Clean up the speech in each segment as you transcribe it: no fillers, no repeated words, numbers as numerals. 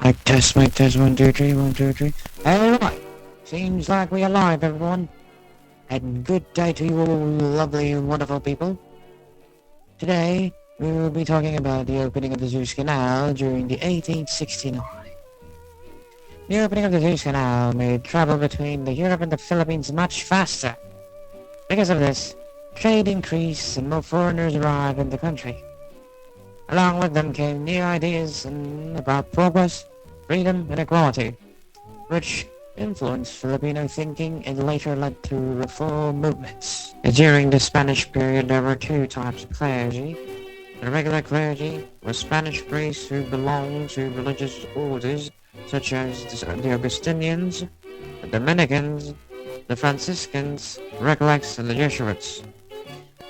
Mic test, 1, 2, 3, 1, 2, 3. Alright, seems like we're live, everyone. And good day to you all lovely and wonderful people. Today, we will be talking about the opening of the Suez Canal during the 1869. The opening of the Suez Canal made travel between Europe and the Philippines much faster. Because of this, trade increased and more foreigners arrived in the country. Along with them came new ideas about progress, freedom, and equality, which influenced Filipino thinking and later led to reform movements. During the Spanish period, there were two types of clergy. The regular clergy were Spanish priests who belonged to religious orders such as the Augustinians, the Dominicans, the Franciscans, Recollects, and the Jesuits.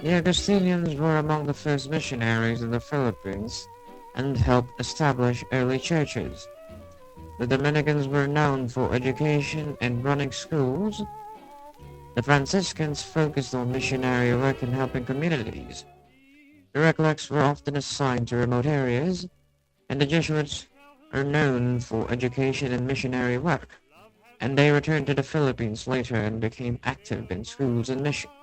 The Augustinians were among the first missionaries in the Philippines and helped establish early churches. The Dominicans were known for education and running schools. The Franciscans focused on missionary work and helping communities. The Recollects were often assigned to remote areas, and the Jesuits are known for education and missionary work, and they returned to the Philippines later and became active in schools and missions.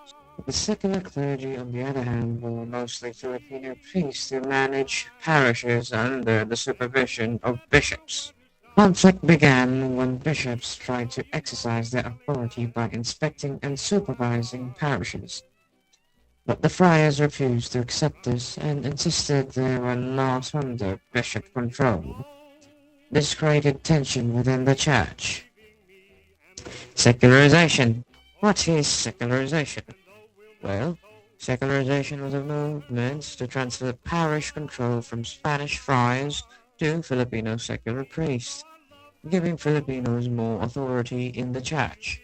The secular clergy, on the other hand, were mostly Filipino priests who managed parishes under the supervision of bishops. Conflict began when bishops tried to exercise their authority by inspecting and supervising parishes. But the friars refused to accept this and insisted they were not under bishop control. This created tension within the church. Secularization. What is secularization? Well, secularization was a movement to transfer parish control from Spanish friars to Filipino secular priests, giving Filipinos more authority in the church.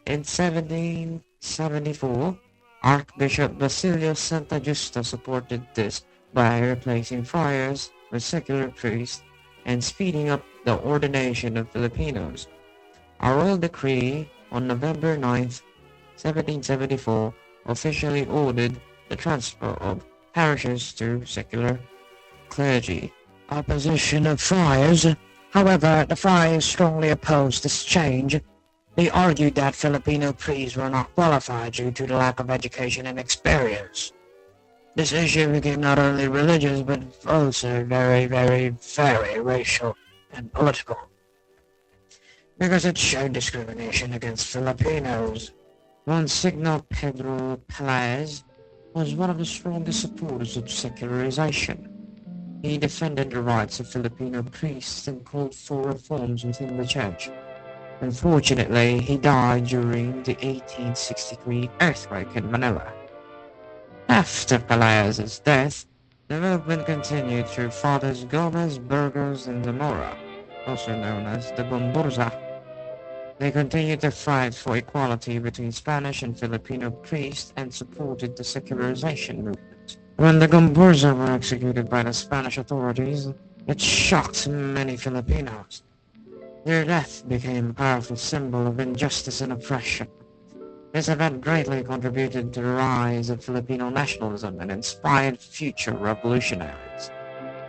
In 1774, Archbishop Basilio Santa Justa supported this by replacing friars with secular priests and speeding up the ordination of Filipinos. A royal decree on November 9th, 1774 officially ordered the transfer of parishes to secular clergy. Opposition of friars. However, the friars strongly opposed this change. They argued that Filipino priests were not qualified due to the lack of education and experience. This issue became not only religious but also very racial and political, because it showed discrimination against Filipinos. Monsignor Pedro Pelaez was one of the strongest supporters of secularization. He defended the rights of Filipino priests and called for reforms within the church. Unfortunately, he died during the 1863 earthquake in Manila. After Pelaez's death, the movement continued through Fathers Gomez, Burgos, and Zamora, also known as the Gomburza. They continued to fight for equality between Spanish and Filipino priests and supported the secularization movement. When the Gomburza were executed by the Spanish authorities, it shocked many Filipinos. Their death became a powerful symbol of injustice and oppression. This event greatly contributed to the rise of Filipino nationalism and inspired future revolutionaries.